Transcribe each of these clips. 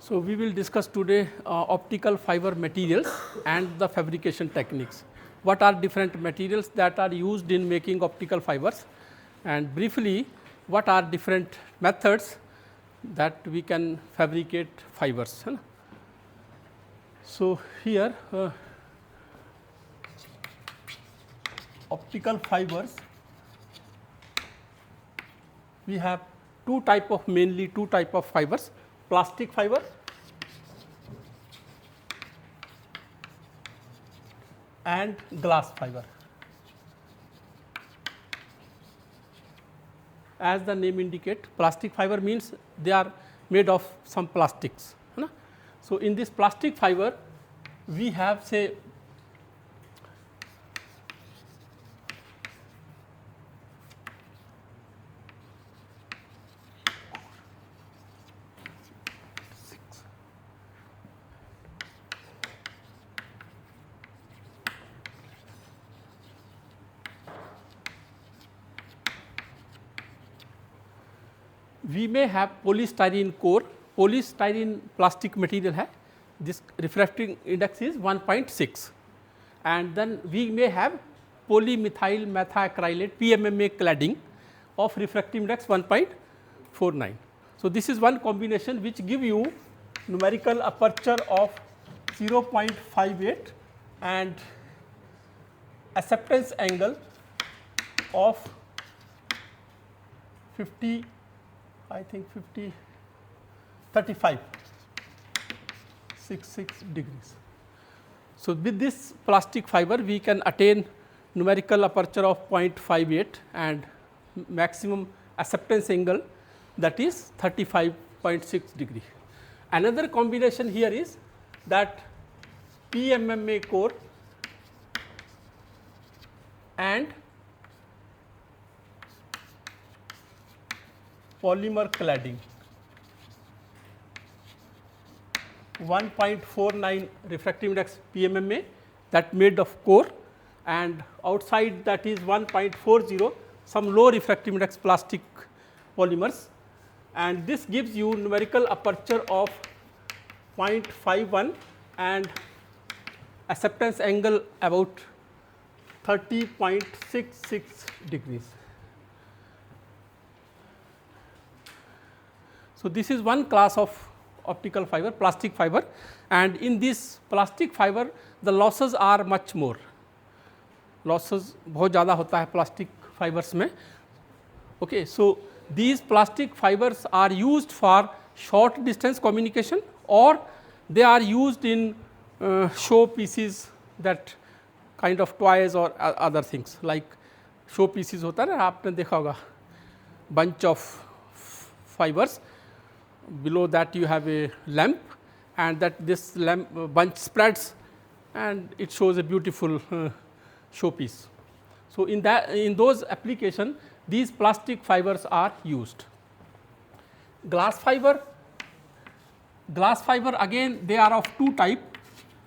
So, we will discuss today optical fiber materials and the fabrication techniques. What are different materials that are used in making optical fibers, and briefly what are different methods that we can fabricate fibers. So, here optical fibers, we have mainly two type of fibers: plastic fiber and glass fiber. As the name indicate, plastic fiber means they are made of some plastics. So, in this plastic fiber we have, say, we may have polystyrene core. Polystyrene plastic material है, this refracting index is 1.6, and then we may have polymethyl methacrylate PMMA cladding of refractive index 1.49. So, this is one combination which give you numerical aperture of 0.58 and acceptance angle of 50, I think 35.66 degrees. So, with this plastic fiber we can attain numerical aperture of 0.58 and maximum acceptance angle, that is 35.6 degree. Another combination here is that PMMA core and polymer cladding, 1.49 refractive index PMMA, that made of core, and outside that is 1.40 some low refractive index plastic polymers, and this gives you numerical aperture of 0.51 and acceptance angle about 30.66 degrees. So, this is one class of optical fiber, plastic fiber, and in this plastic fiber the losses are much more. Losses बहुत ज़्यादा होता है plastic fibers में. Okay, so these plastic fibers are used for short distance communication, or they are used in show pieces, that kind of toys or other things, like show pieces होता है ना, आपने देखा होगा, bunch of fibers, below that you have a lamp, and that this lamp bunch spreads and it shows a beautiful showpiece. So, in those application these plastic fibers are used. Glass fiber again they are of two type: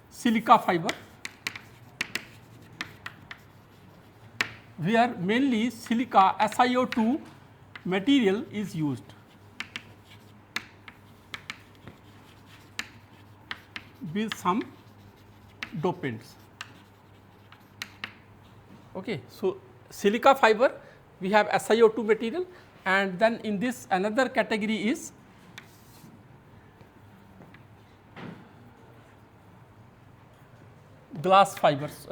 silica fiber, where mainly silica SiO2 material is used, with some dopants. Okay. So, silica fiber we have SiO2 material, and then in this another category is glass fibers.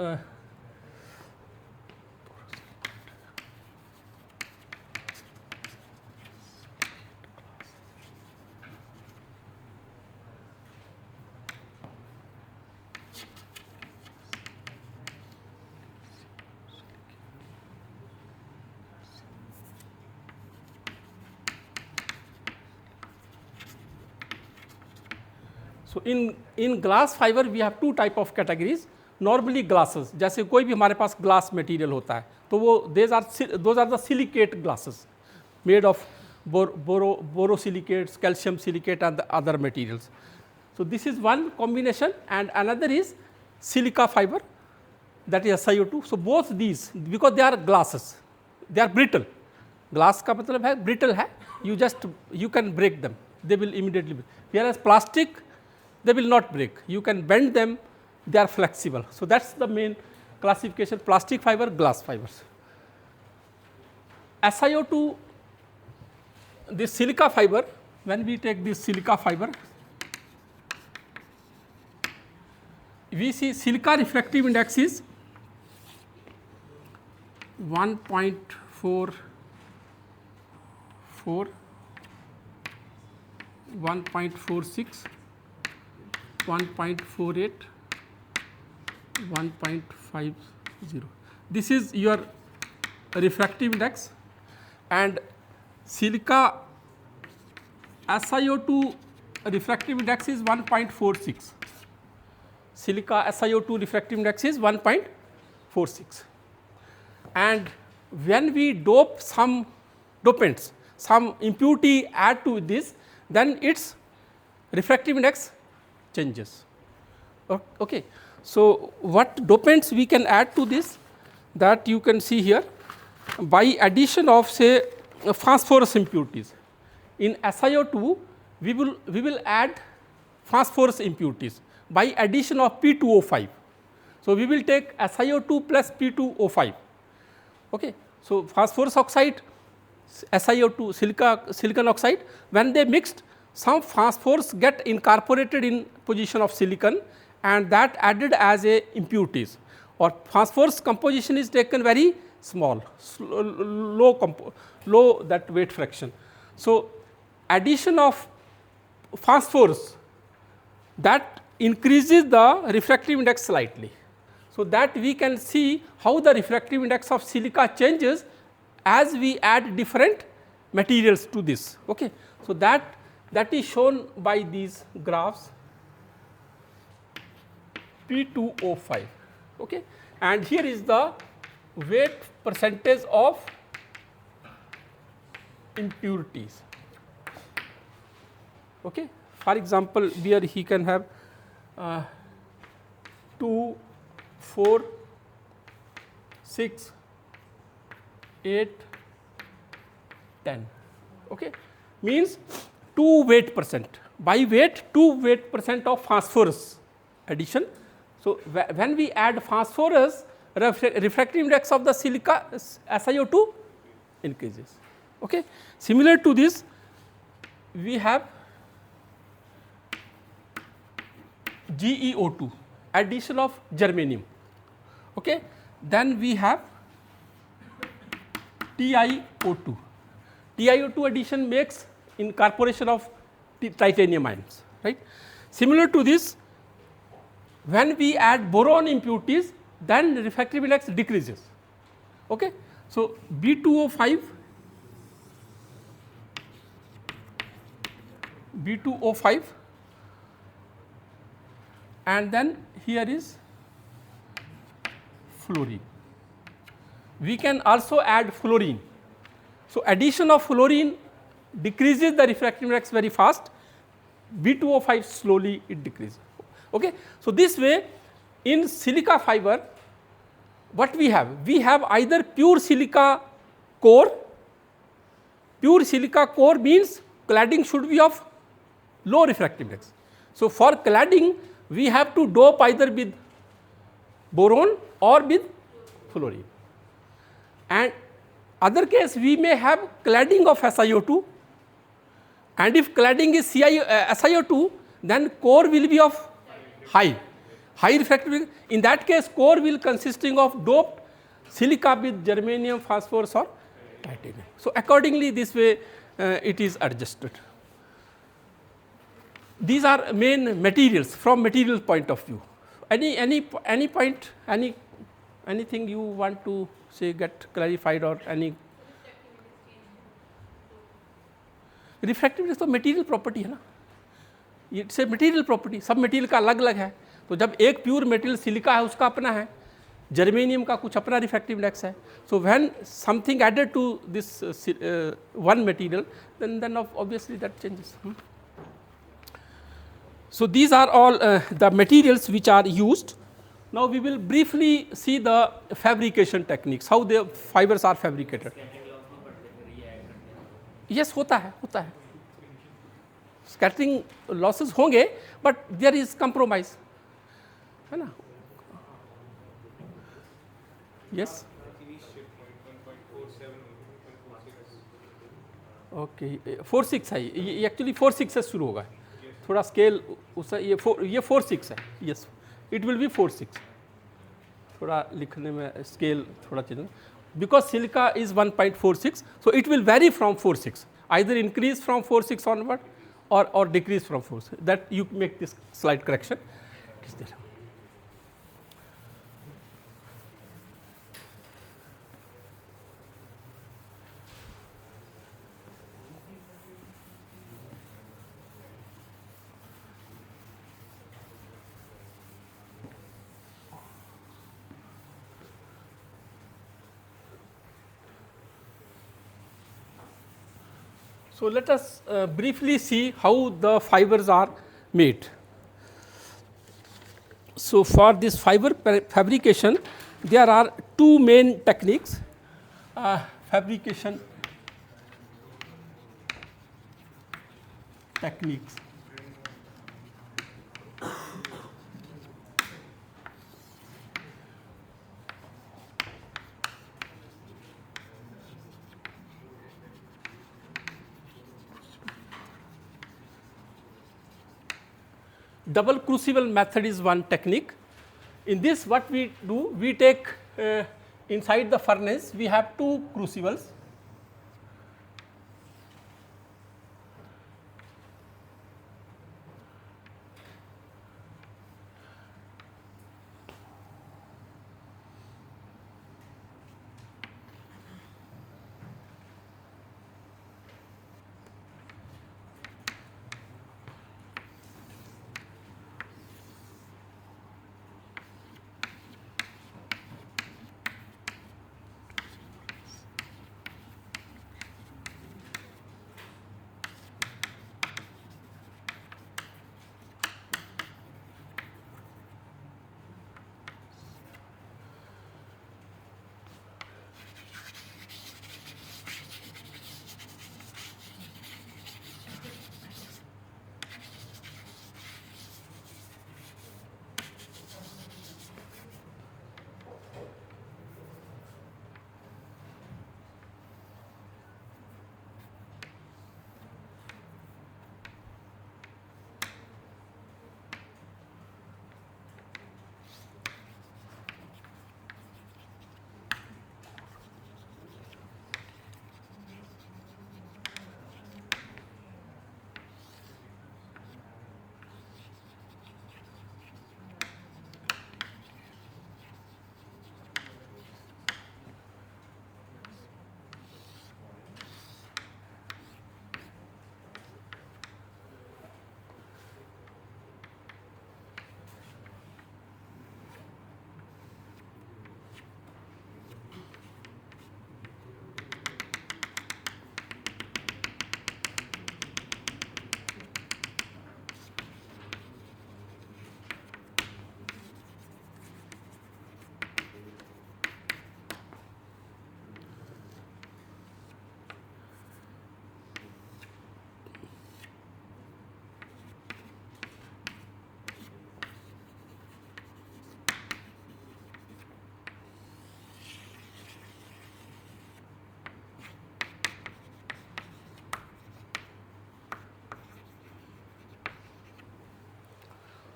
So, in glass fiber we have two type of categories. Normally glasses, जैसे कोई भी हमारे पास glass material होता है तो वो those are the silicate glasses made of borosilicates, calcium silicate and the other materials. So, this is one combination, and another is silica fiber, that is SiO2. So, both these, because they are glasses, they are brittle. Glass का मतलब है brittle है, you can break them. they will immediately break. Whereas plastic, they will not break. You can bend them, they are flexible. So that's the main classification: plastic fiber, glass fibers. SiO2, this silica fiber, when we take this silica fiber, we see silica refractive index is 1.44, 1.46, 1.48, 1.50. This is your refractive index, and silica SiO2 refractive index is 1.46. Silica SiO2 refractive index is 1.46. And when we dope some dopants, some impurity add to this, then its refractive index changes. Okay. So what dopants we can add to this, that you can see here, by addition of say phosphorus impurities. In SiO2 we will add phosphorus impurities by addition of P2O5. So we will take SiO2 plus P2O5. Okay. So phosphorus oxide, SiO2, silicon oxide, when they mixed, some phosphorus get incorporated in position of silicon, and that added as a impurities, or phosphorus composition is taken very small, low that weight fraction. So addition of phosphorus, that increases the refractive index slightly. So that we can see how the refractive index of silica changes as we add different materials to this. Okay. So that is shown by these graphs, P2O5. Okay. And here is the weight percentage of impurities. Okay. For example, here he can have 2, 4, 6, 8, 10. Okay. Means 2 weight percent. By weight, 2 weight percent of phosphorus addition. So when we add phosphorus, refractive index of the silica SiO2 increases. Okay. Similar to this, we have GeO2, addition of germanium. Okay. Then we have TiO2. TiO2 addition makes incorporation of titanium ions, right. Similar to this, when we add boron impurities, then refractive index decreases. Okay. So B2O5, and then here is fluorine. We can also add fluorine. So addition of fluorine decreases the refractive index very fast, B2O5 slowly it decreases. Okay. So this way, in silica fiber, what we have? We have either pure silica core. Pure silica core means cladding should be of low refractive index. So for cladding, we have to dope either with boron or with fluorine. And other case, we may have cladding of SiO2, and if cladding is SiO2, then core will be of high refractive index. In that case, core will consisting of doped silica with germanium, phosphorus or titanium. So accordingly, this way it is adjusted. These are main materials from material point of view. Any point, anything you want to say get clarified, or any refractive index तो material property है ना, it's a material property, सब material का अलग अलग है. तो जब एक प्योर मटेरियल सिलिका है उसका अपना है, जर्मेनियम का कुछ अपना रिफ्रैक्टिव इंडेक्स है. So when something added to this one material, then obviously that changes. So these are all the materials which are used. Now we will briefly see the fabrication techniques, how the fibers are fabricated. Yes, होता है. Scattering losses होंगे but there is compromise, है ना. Yes, okay 4/6 है ये actually 4/6 से शुरू होगा, थोड़ा स्केल उस ये 4/6 है. Yes, it will be 4/6. थोड़ा लिखने में स्केल थोड़ा change, because silica is 1.46, so it will vary from 4/6, either increase from 4/6 onward और decrease from 4/6. That you make this slide correction. So, let us briefly see how the fibers are made. So, for this fiber fabrication, there are two main techniques. Fabrication techniques. Double crucible method is one technique. In this, what we do, we take inside the furnace, we have two crucibles.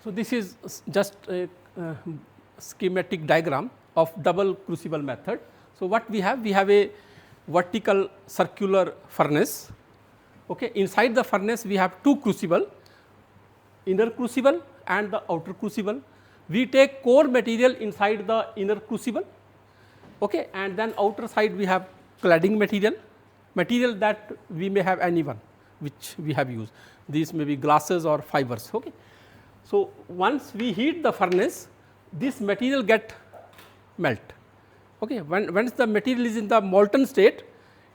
So, this is just a schematic diagram of double crucible method. So, what we have a vertical circular furnace. Okay. Inside the furnace we have two crucible, inner crucible and the outer crucible. We take core material inside the inner crucible, okay, and then outer side we have cladding material that we may have any one which we have used. These may be glasses or fibers. Okay. So, once we heat the furnace, this material get melt. Okay. Once the material is in the molten state,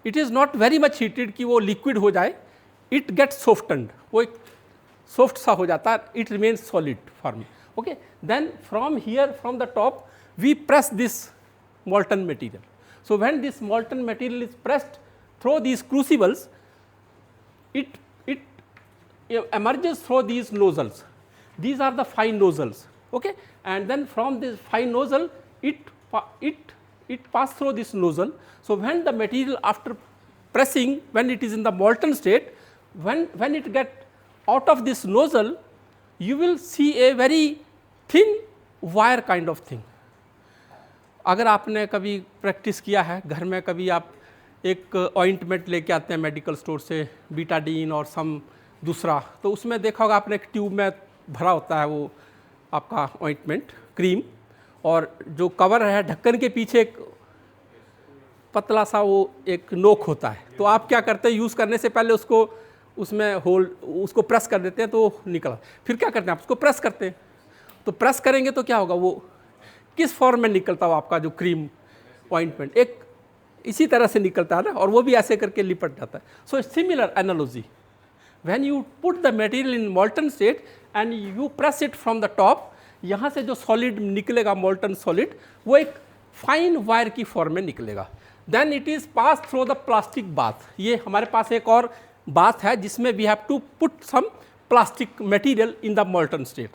it is not very much heated कि वो liquid हो जाए, it gets softened, वो एक soft सा हो जाता है, it remains solid form. Okay. Then from here, from the top, we press this molten material. So, when this molten material is pressed through these crucibles, it emerges through these nozzles. These are the fine nozzles, okay, and then from this fine nozzle it pass through this nozzle. So when the material after pressing, when it is in the molten state, when it get out of this nozzle, you will see a very thin wire kind of thing. अगर आपने कभी practice किया है घर में, कभी आप एक ऑइंटमेंट लेके आते हैं मेडिकल स्टोर से, बीटाडीन और सम दूसरा, तो उसमें देखा होगा आपने एक ट्यूब में भरा होता है वो आपका ऑइंटमेंट क्रीम, और जो कवर है ढक्कन के पीछे एक पतला सा वो एक नोक होता है. तो आप क्या करते हैं, यूज़ करने से पहले उसको उसमें उसको प्रेस कर देते हैं तो निकला. फिर क्या करते हैं, आप उसको प्रेस करते हैं. तो प्रेस करेंगे तो क्या होगा, वो किस फॉर्म में निकलता हो आपका जो क्रीम ऑइंटमेंट, एक इसी तरह से निकलता है ना, और वो भी ऐसे करके लिपट जाता है. So similar analogy, when you put the material in molten state and you press it from the top, यहाँ से जो सॉलिड निकलेगा मोल्टन सॉलिड, वो एक फाइन वायर की फॉर्म में निकलेगा. Then it is pass through the plastic bath. ये हमारे पास एक और बात है जिसमें we have to put some plastic material in the molten state.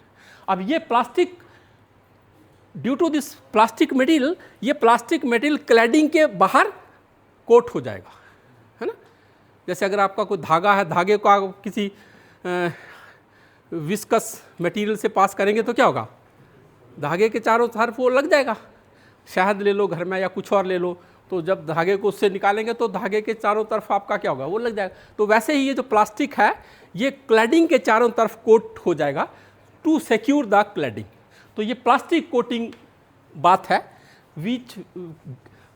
अब ये plastic, due to this plastic material, ये प्लास्टिक मटेरियल क्लैडिंग के बाहर कोट हो जाएगा, है ना. जैसे अगर आपका कोई धागा है, धागे को आप किसी विस्कस मटेरियल से पास करेंगे तो क्या होगा, धागे के चारों तरफ वो लग जाएगा. शहद ले लो घर में या कुछ और ले लो, तो जब धागे को उससे निकालेंगे तो धागे के चारों तरफ आपका क्या होगा, वो लग जाएगा. तो वैसे ही ये जो प्लास्टिक है ये क्लैडिंग के चारों तरफ कोट हो जाएगा टू सिक्योर द क्लैडिंग. तो ये प्लास्टिक कोटिंग बात है, which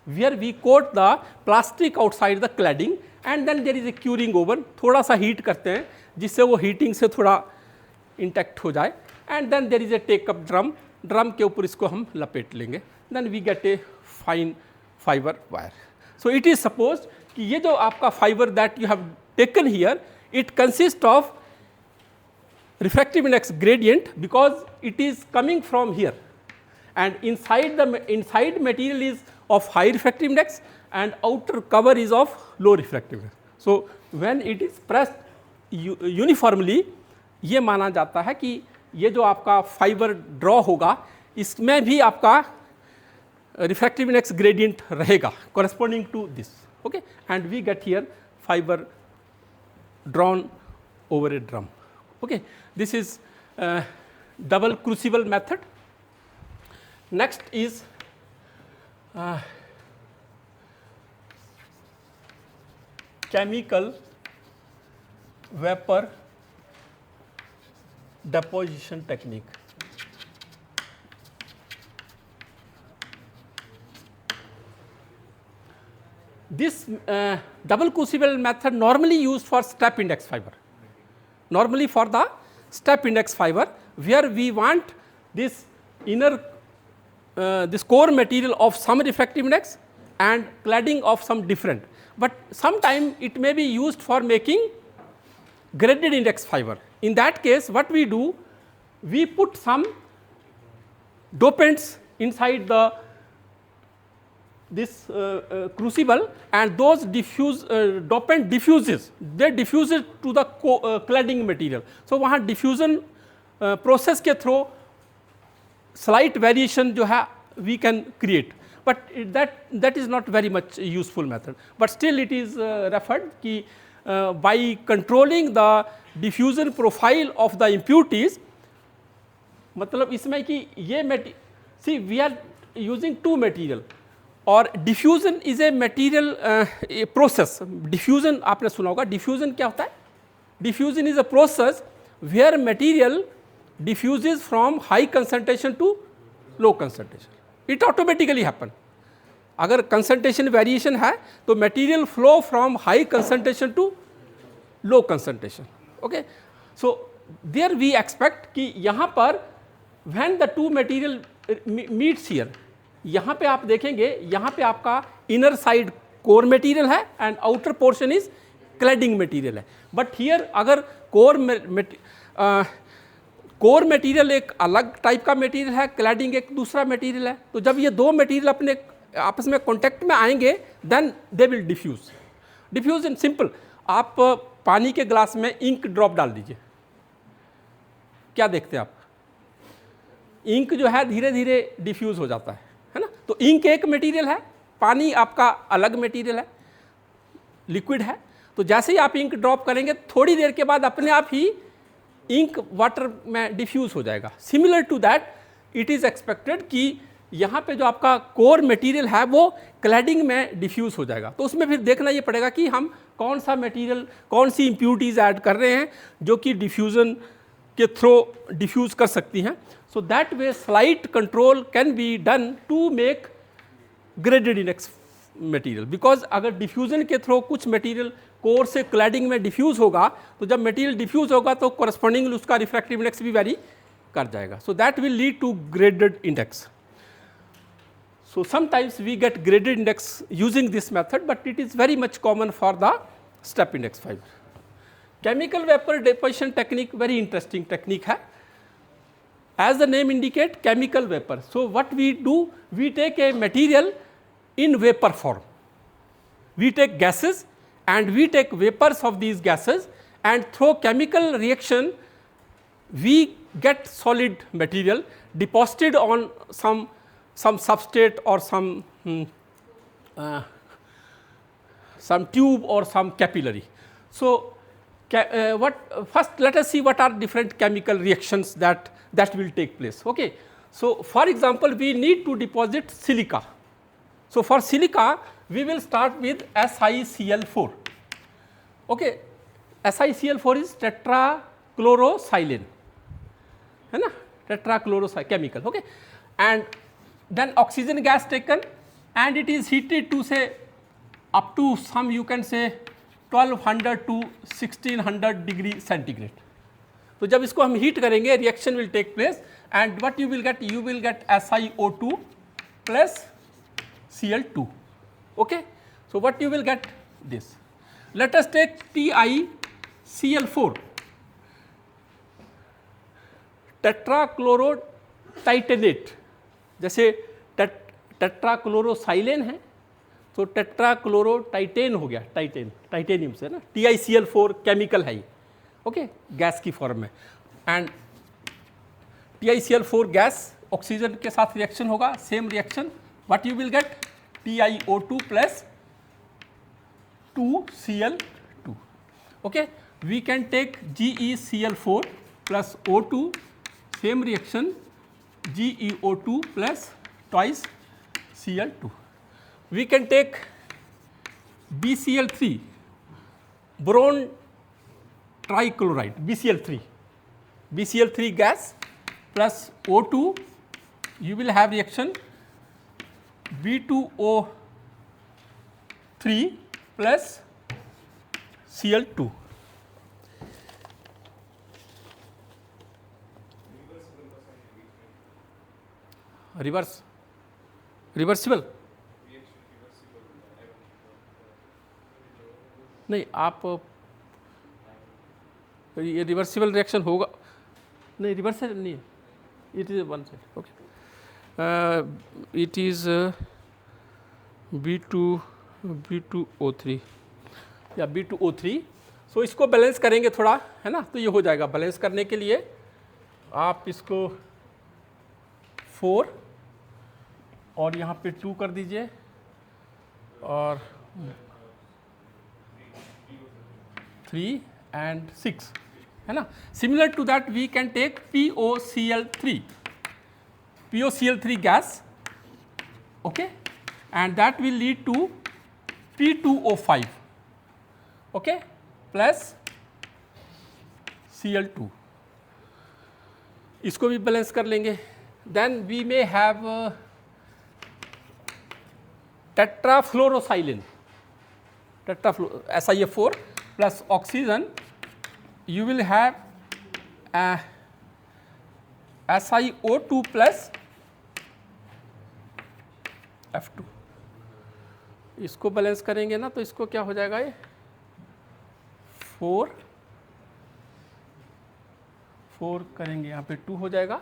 where we coat the plastic outside the cladding and then there is a curing oven. थोड़ा सा हीट करते हैं जिससे वो हीटिंग से थोड़ा इंटैक्ट हो जाए, and then there is a take up drum. Drum के ऊपर इसको हम लपेट लेंगे, then we get a fine fibre wire. So it is suppose कि ये जो आपका fibre that you have taken here, it consist of refractive index gradient because it is coming from here, and inside material is of high refractive index and outer cover is of low refractive index. So when it is pressed uniformly, ये माना जाता है कि ये जो आपका fibre draw होगा इसमें भी आपका refractive index gradient रहेगा corresponding to this, okay, and we get here fiber drawn over a drum. Okay, this is double crucible method. Next is chemical vapor deposition technique. This double crucible method normally used for step index fiber. Normally for the step index fiber, where we want this inner this core material of some refractive index and cladding of some different, but sometime it may be used for making graded index fiber. In that case what we do, we put some dopants inside the this crucible, and those dopant diffuses, they diffuse it to the cladding material. So वहाँ diffusion process के through slight variation जो है we can create, but that is not very much useful method, but still it is referred कि by controlling the diffusion profile of the impurities. मतलब इसमें कि ये see we are using two material, और diffusion is a material process. Diffusion आपने सुना होगा. Diffusion क्या होता है? Diffusion is a process where material diffuses from high concentration to low concentration. It automatically happen. अगर कंसंट्रेशन वेरिएशन है तो material flow from high concentration to low concentration. Okay, so there we expect कि यहाँ पर when the two material meets here, यहाँ पे आप देखेंगे यहाँ पे आपका इनर साइड कोर मटेरियल है and outer portion is cladding material है. बट हियर अगर कोर मटेरियल एक अलग टाइप का मटेरियल है, क्लैडिंग एक दूसरा मटेरियल है, तो जब ये दो मटेरियल अपने आपस में कॉन्टैक्ट में आएंगे then they will diffuse. Diffuse in simple, आप पानी के ग्लास में इंक ड्रॉप डाल दीजिए, क्या देखते हैं आप? इंक जो है धीरे धीरे डिफ्यूज हो जाता है ना। तो इंक एक मटेरियल है, पानी आपका अलग मटेरियल है, लिक्विड है। तो जैसे ही आप इंक ड्रॉप करेंगे थोड़ी देर के बाद अपने आप ही इंक वाटर में डिफ्यूज हो जाएगा। Similar to that it is expected कि यहाँ पे जो आपका कोर मटेरियल है वो क्लैडिंग में डिफ्यूज हो जाएगा। तो उसमें फिर देखना ये पड़ेगा कि हम कौन सा मटेरियल, कौन सी इम्प्यूरिटीज़ ऐड कर रहे हैं जो कि डिफ्यूज़न के थ्रू डिफ्यूज कर सकती हैं। So that way slight control can be done to make graded index material. Because अगर डिफ्यूजन के थ्रू कुछ मटेरियल कोर से क्लैडिंग में डिफ्यूज होगा, तो जब मटेरियल डिफ्यूज होगा तो कॉरस्पॉन्डिंग उसका रिफ्रैक्टिव इंडेक्स भी वेरी कर जाएगा। So that will lead to graded index. So sometimes we get graded index using this method, but it is very much common for the step index fiber. Chemical vapor deposition technique very interesting technique है. As the name indicate, chemical vapor. So what we do, we take a material in vapor form. We take gases and we take vapors of these gases, and through chemical reaction we get solid material deposited on some substrate or some tube or some capillary. So first let us see what are different chemical reactions that will take place. Okay. So for example, we need to deposit silica. So for silica we will start with SiCl4. Okay. SiCl4 is tetrachlorosilane, है ना, tetrachlorosilane chemical. Okay. And then oxygen gas taken and it is heated to say up to some, you can say 1200 to 1600 degree centigrade. तो जब इसको हम heat करेंगे reaction will take place and what you will get SiO2 plus Cl2. Okay. So what you will get this. Let us take TiCl4, टेट्राक्लोरोटाइटेनेट। जैसे टेट्राक्लोरोसाइलेन है तो टेट्राक्लोरोटाइटेन हो गया, टाइटेनियम से ना। TiCl4 केमिकल है ये, ओके, गैस की फॉर्म में। एंड TiCl4 गैस ऑक्सीजन के साथ रिएक्शन होगा, same reaction, what you will get TiO2 plus 2Cl2. Okay, we can take GeCl4 plus O2, same reaction GeO2 plus twice Cl2. We can take BCl3, boron trichloride, BCl3 gas plus O2, you will have reaction B2O3 plus Cl2. Reversible नहीं, आप ये reversible reaction होगा नहीं, reversible नहीं है, it is one side. Okay, it is B2O3 या B2O3। सो इसको balance करेंगे थोड़ा, है ना, तो ये हो जाएगा। बैलेंस करने के लिए आप इसको 4 और यहाँ पे 2 कर दीजिए और 3 and 6, है ना। Similar to that we can take POCl3 gas, okay, and that will lead to P2O5, okay, plus Cl2। इसको भी बैलेंस कर लेंगे। Then we may have tetrafluorosilane, SiF4 plus oxygen, you will have SiO2 plus F2। इसको balance करेंगे ना तो इसको क्या हो जाएगा, ये 4 करेंगे, यहाँ पे 2 हो जाएगा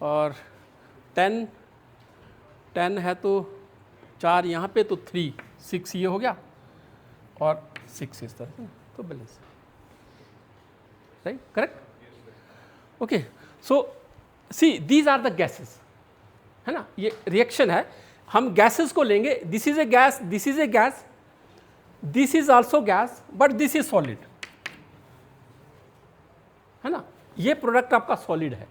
और 10 है तो 4 यहाँ पे तो 3, 6 ये हो गया और 6 इस तरह, तो balance, right, correct. Okay, so see these are the gases, है ना, ये रिएक्शन है, हम गैसेस को लेंगे, this is a gas, this is a gas, this is also gas, but this is solid, है ना, ये प्रोडक्ट आपका सॉलिड है।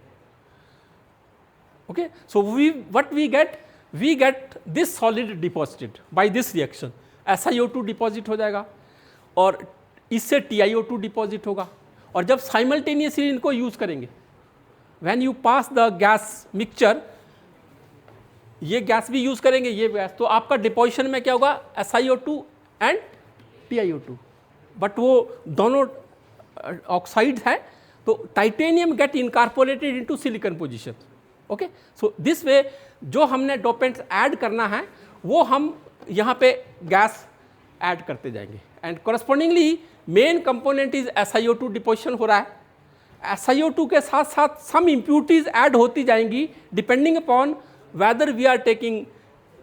Okay, so we get this solid deposited by this reaction, SiO2 deposit हो जाएगा और इससे TiO2 डिपॉजिट होगा, और जब साइमल्टेनियसली इनको यूज करेंगे, when you pass the gas mixture, ये गैस भी यूज करेंगे, ये गैस, तो आपका डिपोजिशन में क्या होगा, SiO2 एंड TiO2, बट वो दोनों ऑक्साइड है, तो titanium get incorporated into silicon position. Okay, so this way जो हमने डोपेंट्स ऐड करना है वो हम यहाँ पे गैस ऐड करते जाएंगे, and correspondingly main component is SiO2 deposition हो रहा है, SiO2 के साथ साथ सम इम्प्यूरिटीज ऐड होती जाएंगी depending upon whether we are taking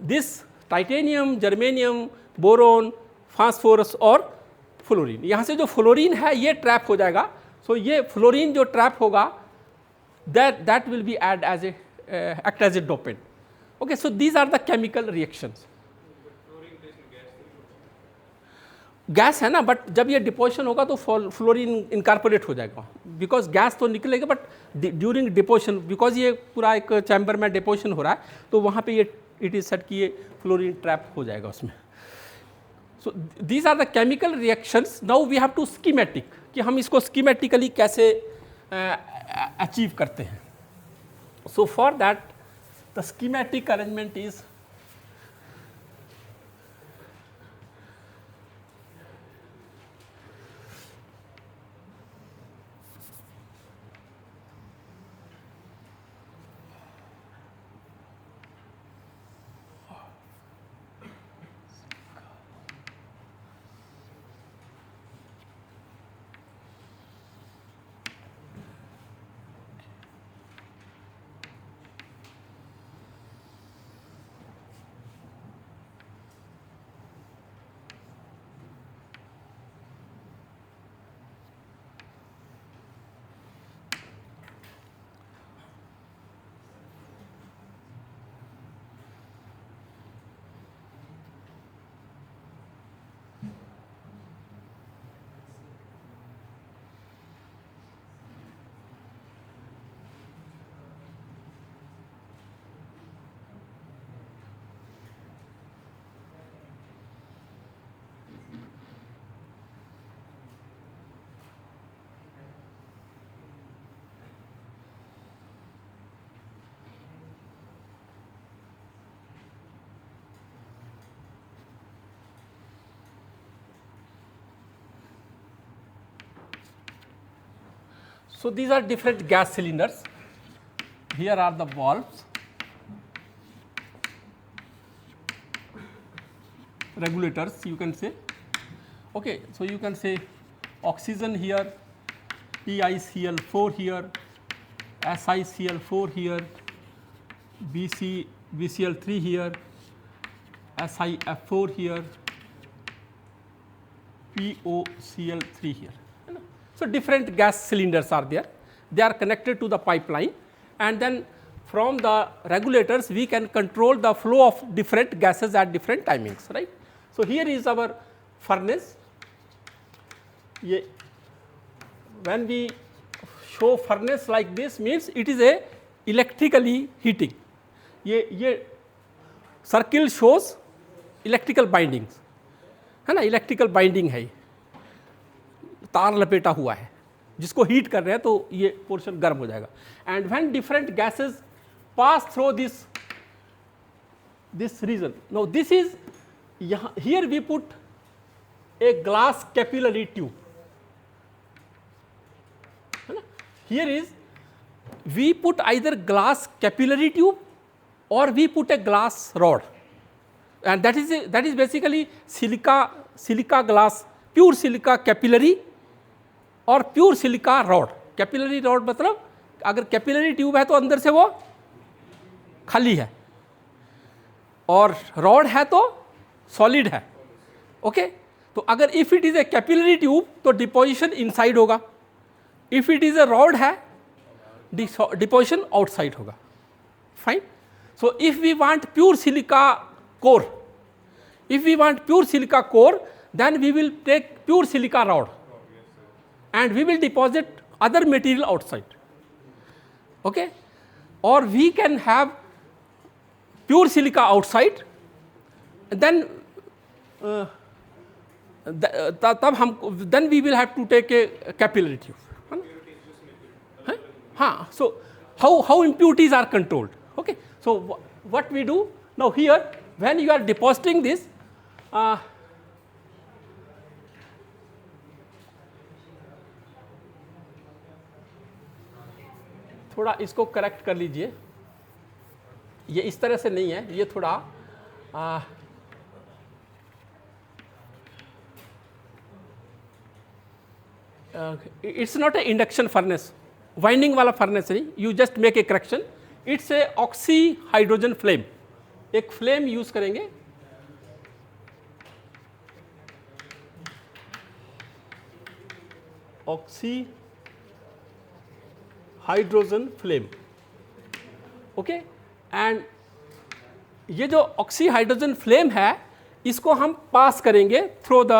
this titanium, germanium, boron, phosphorus और फ्लोरीन। यहाँ से जो फ्लोरीन है ये ट्रैप हो जाएगा, सो ये फ्लोरीन जो ट्रैप होगा that will be add as a act as a dopant. Okay, so these are the chemical reactions. Gas है ना, बट जब ये डिपोजिशन होगा तो फ्लोरीन इनकॉर्पोरेट हो जाएगा, बिकॉज गैस तो निकलेगा, बट ड्यूरिंग डिपोजिशन, बिकॉज ये पूरा एक चैम्बर में डिपोजिशन हो रहा है, तो वहाँ पे ये इट इज सेट कि ये फ्लोरीन ट्रैप हो जाएगा उसमें। So these are the chemical reactions. Now we have to schematic, कि हम इसको स्कीमेटिकली कैसे अचीव करते हैं। So for that the schematic arrangement is, so these are different gas cylinders. Here are the valves, regulators you can say. Okay, so you can say oxygen here, PiCl4 here, SiCl4 here, BCl3 here, SiF4 here, POCl3 here. So different gas cylinders are there, they are connected to the pipeline, and then from the regulators we can control the flow of different gases at different timings, right. So here is our furnace. When we show furnace like this, means it is a electrically heating. ये circle shows electrical bindings, है ना, electrical binding है, तार लपेटा हुआ है, जिसको heat कर रहे हैं तो ये पोर्शन गर्म हो जाएगा। And when different gases pass through this region, no this is, यहाँ here we put a glass capillary tube, है ना, here is we put either glass capillary tube और we put a glass rod, and that is basically silica glass, pure silica capillary और pure silica rod. Capillary rod मतलब अगर capillary tube है तो अंदर से वो खाली है, और रॉड है तो सॉलिड है। ओके, तो अगर if it is a capillary tube तो डिपोजिशन इनसाइड होगा, if it is a rod है डिपोजिशन आउटसाइड होगा. Fine. So if we want pure silica core, if we want pure silica core, then we will take pure silica rod and we will deposit other material outside. Okay? Or we can have pure silica outside, then then we will have to take a capillary tube. So how impurities are controlled? Okay? So what we do now here, when you are depositing this, थोड़ा इसको correct कर लीजिए, ये इस तरह से नहीं है, ये थोड़ा it's not a induction furnace, winding वाला फर्नेस नहीं, you just make a correction. It's a oxy hydrogen flame, एक फ्लेम यूज करेंगे. Oxy hydrogen flame. Okay. And ये जो ऑक्सी हाइड्रोजन फ्लेम है, इसको हम पास करेंगे थ्रू द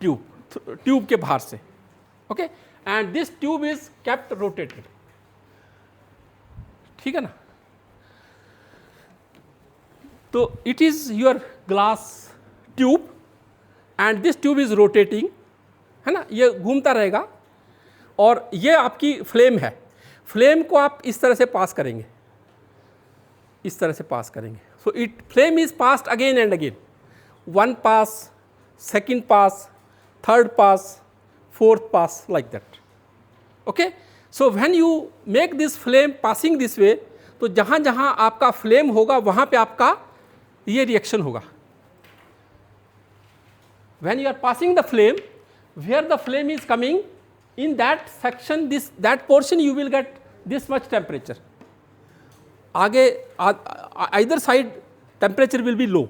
ट्यूब के बाहर से. Okay. And this tube is kept rotated. ठीक है ना. तो it is your glass tube and this tube is rotating, है ना, ये घूमता रहेगा. और ये आपकी फ्लेम है. फ्लेम को आप इस तरह से पास करेंगे, इस तरह से पास करेंगे. So it flame is passed again and again. One pass, second pass, third pass, fourth pass, like that. Okay. So when you make this flame passing this way, तो जहाँ जहाँ आपका फ्लेम होगा वहाँ पे आपका ये रिएक्शन होगा. When you are passing the flame, where the flame is coming, in that section, that portion you will get this much temperature. आगे either side temperature will be low.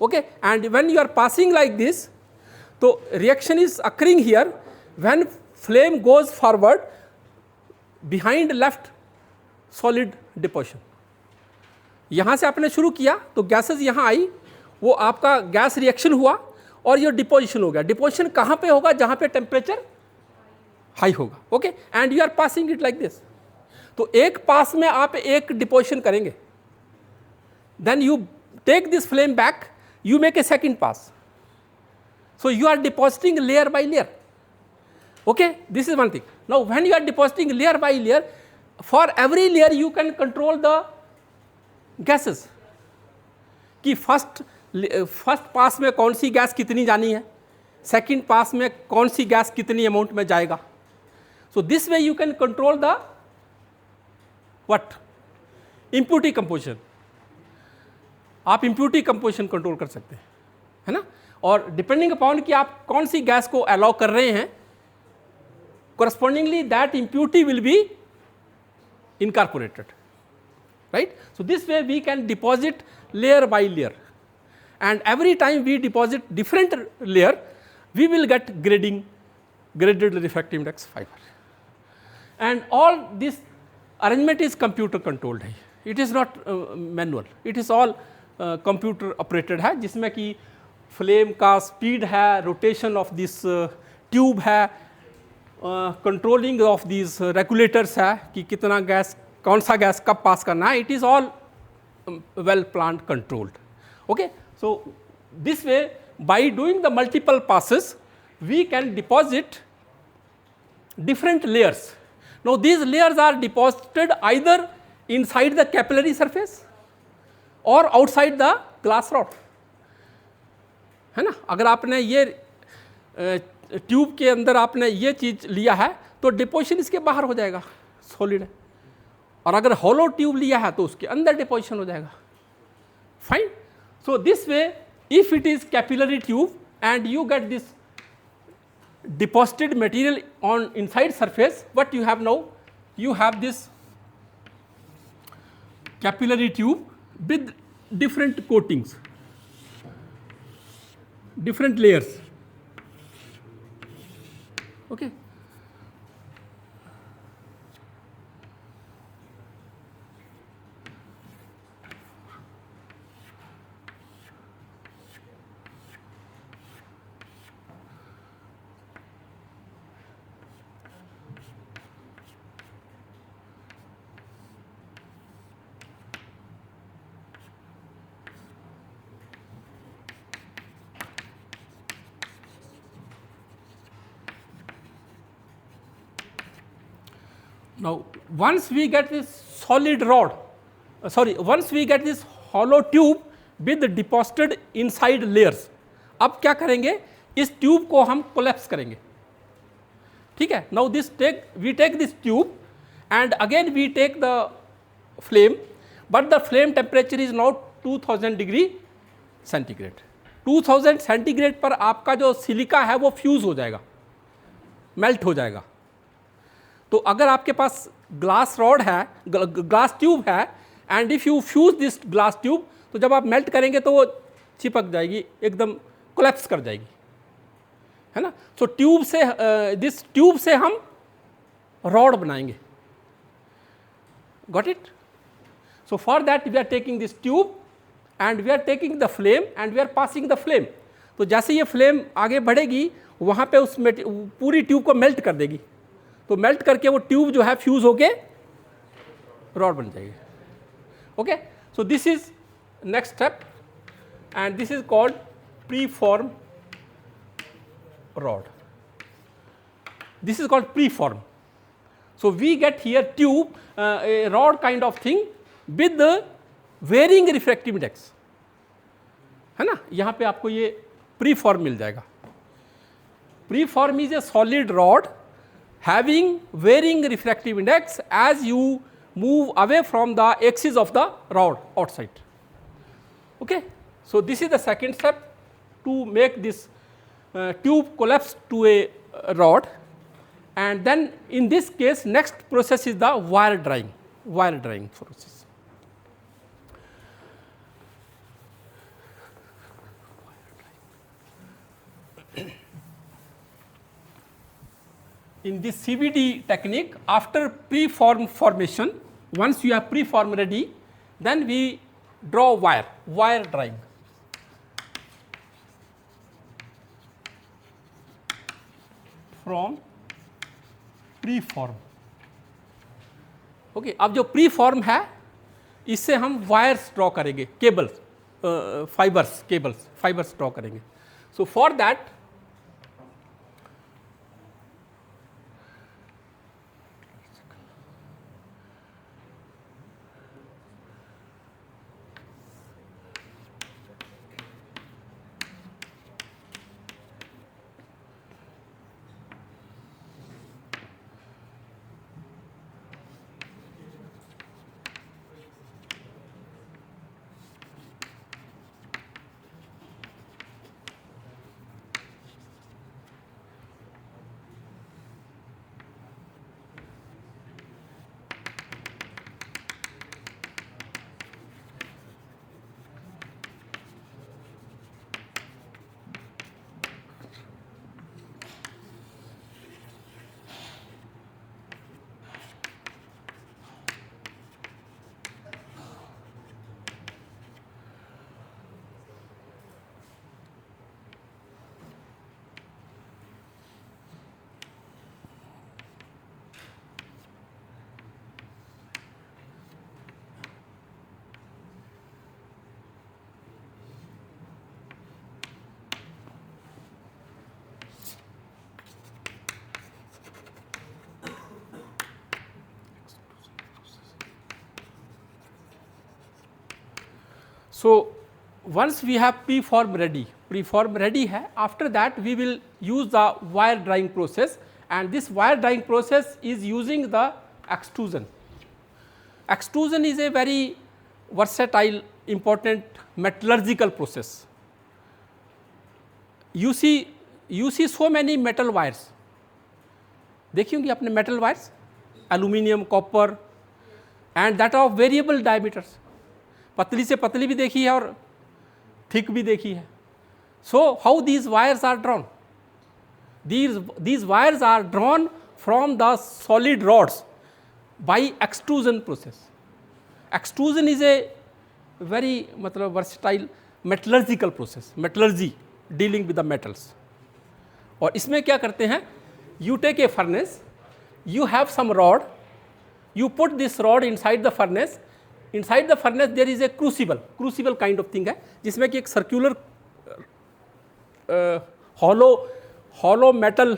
Okay. And when you are passing like this, so reaction is occurring here. When flame goes forward, behind left solid deposition. यहाँ से आपने शुरू किया तो gases यहाँ आई, वो आपका गैस रिएक्शन हुआ और ये डिपोजिशन हो गया. डिपोजिशन कहाँ पे होगा? जहाँ पे टेम्परेचर हाई होगा. Okay. And you are passing it like this. तो एक पास में आप एक डिपोजिशन करेंगे, then you take this flame back, you make a second pass. So you are depositing layer by layer. Okay. This is one thing. Now when you are depositing layer by layer, for every layer you can control the gases कि first pass में कौन सी gas कितनी जानी है, second पास में कौन सी gas कितनी amount में जाएगा. सो this way you can control the what impurity composition. आप इम्प्यूरिटी कंपोजिशन कंट्रोल कर सकते हैं, है ना. और डिपेंडिंग अपॉन कि आप कौन सी गैस को अलाउ कर रहे हैं, correspondingly that impurity will be incorporated, right. So this way we can deposit layer by layer, and every time we deposit different layer, we will get graded refractive index fiber. And all this arrangement is computer controlled है, it is not manual, it is all computer operated है, जिसमें कि flame का speed है, rotation of this tube है, controlling of this regulators है कि कितना गैस, कौन सा गैस कब पास करना है. It is all well planned, controlled. Okay. So this way, by doing the multiple passes, we can deposit different layers. Now these layers are deposited either inside the capillary surface or outside the glass rod, है ना. अगर आपने ये tube के अंदर आपने ये चीज़ लिया है तो डिपोजिशन इसके बाहर हो जाएगा, सॉलिड है. और अगर हॉलो ट्यूब लिया है तो उसके अंदर डिपोजिशन हो जाएगा. Fine. So this way, if it is capillary tube and you get this deposited material on inside surface, what you have now, you have this capillary tube with different coatings, different layers. Okay. Now once we get this solid rod, once we get this hollow tube with deposited inside layers, अब क्या करेंगे, इस tube को हम collapse करेंगे, ठीक है. Now we take this tube and again we take the flame, but the flame temperature is now 2000 degree centigrade. 2000 centigrade पर आपका जो सिलिका है वो फ्यूज हो जाएगा, मेल्ट हो जाएगा. तो अगर आपके पास ग्लास रॉड है, ग्लास ट्यूब है, and if you fuse this glass tube, तो जब आप मेल्ट करेंगे तो वो चिपक जाएगी, एकदम कोलैप्स कर जाएगी, है ना. सो ट्यूब से दिस ट्यूब से हम रॉड बनाएंगे. Got it. So for that we are taking this tube and we are taking the flame and we are passing the flame. तो जैसे ये फ्लेम आगे बढ़ेगी वहाँ पे उस पूरी ट्यूब को मेल्ट कर देगी, तो मेल्ट करके वो ट्यूब जो है फ्यूज होके रॉड बन जाएगी. Okay. So this is next step and this is called preform rod. This is called preform. So we get here tube, a rod kind of thing with the varying refractive index, है ना. यहाँ पे आपको ये preform मिल जाएगा. Preform is a solid rod having varying refractive index as you move away from the axis of the rod outside. Okay. So this is the second step to make this tube collapse to a rod, and then in this case next process is the wire drying process. In this CVD technique, after preform formation, once you have preform ready, then we draw wire drying. From preform. Okay. अब जो preform है इससे हम wires draw करेंगे, cables, fibres draw करेंगे. सो for that So once we have preform ready है, after that we will use the wire drying process, and this wire drying process is using the extrusion. Extrusion is a very versatile, important metallurgical process. You see so many metal wires. देखी होंगी आपने metal wires, aluminium, copper, and that of variable diameters. पतली से पतली भी देखी है और थिक भी देखी है. So how these wires are drawn? These wires are drawn from the solid rods by extrusion process. Extrusion is a very मतलब versatile metallurgical process, metallurgy dealing with the metals. और इसमें क्या करते हैं, you take a furnace, you have some rod, you put this rod inside the furnace. Inside the furnace there is a crucible kind of thing है, जिसमें कि एक circular hollow metal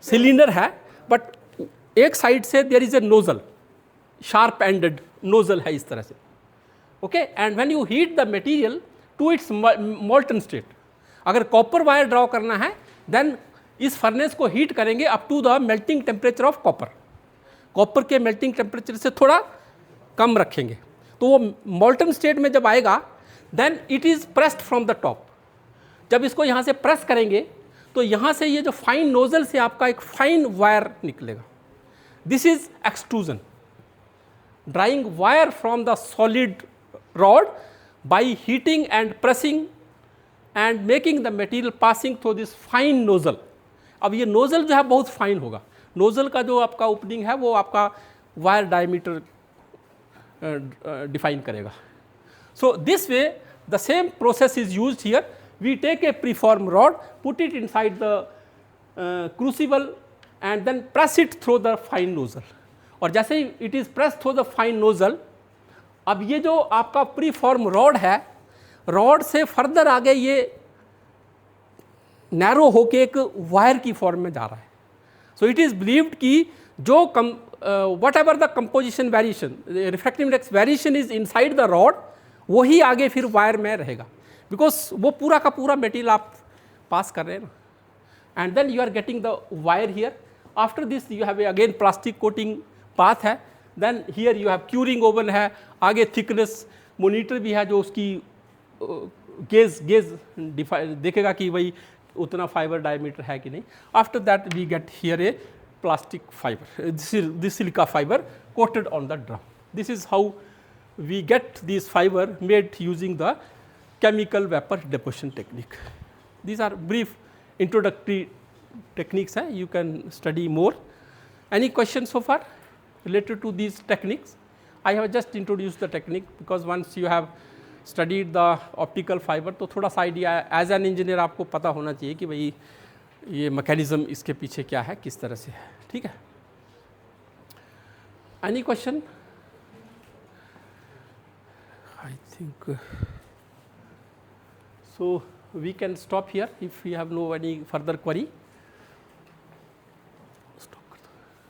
cylinder है, but एक साइड से there is a nozzle, sharp ended nozzle है इस तरह से, okay. And when you heat the material to its molten state, अगर कॉपर वायर ड्रॉ करना है देन इस फर्नेस को हीट करेंगे up to the melting temperature of copper. Copper के मेल्टिंग टेम्परेचर से थोड़ा कम रखेंगे, तो वो मोल्टन स्टेट में जब आएगा then it is pressed from the top. जब इसको यहाँ से प्रेस करेंगे तो यहाँ से ये जो फाइन नोजल से आपका एक फाइन वायर निकलेगा। This is extrusion, drawing wire from the solid rod by heating and pressing and making the material passing through this fine nozzle. अब ये नोजल जो है बहुत फाइन होगा। नोजल का जो आपका ओपनिंग है वो आपका वायर डायमीटर डिफाइन करेगा। So this way the same process is used here. We take a preform rod, put it inside the crucible and then press it through the fine nozzle. और जैसे ही it is press through the fine nozzle, अब ये जो आपका preform rod है, rod से further आगे ये नैरो होके एक वायर की फॉर्म में जा रहा है। सो इट इज़ बिलीव्ड कि जो what ever the composition variation, refractive index variation is inside the rod, वही आगे फिर वायर में रहेगा, बिकॉज वो पूरा का पूरा मटेरियल आप पास कर रहे हैं ना। And then you are getting the wire here. After this you have again plastic coating path है, then here you have curing oven है, आगे थिकनेस मोनीटर भी है जो उसकी गेज देखेगा कि भाई उतना फाइबर डायमीटर है कि नहीं। After that we get here a plastic fiber, this silica fiber coated on the drum. This is how we get these fiber made using the chemical vapor deposition technique. These are brief introductory techniques, you can study more. Any questions so far related to these techniques? I have just introduced the technique because once you have studied the optical fiber तो थोड़ा सा idea as an engineer आपको पता होना चाहिए कि भाई ये मैकेनिज्म इसके पीछे क्या है, किस तरह से है, ठीक है। Any question? I think so we can stop here if you have no any further query.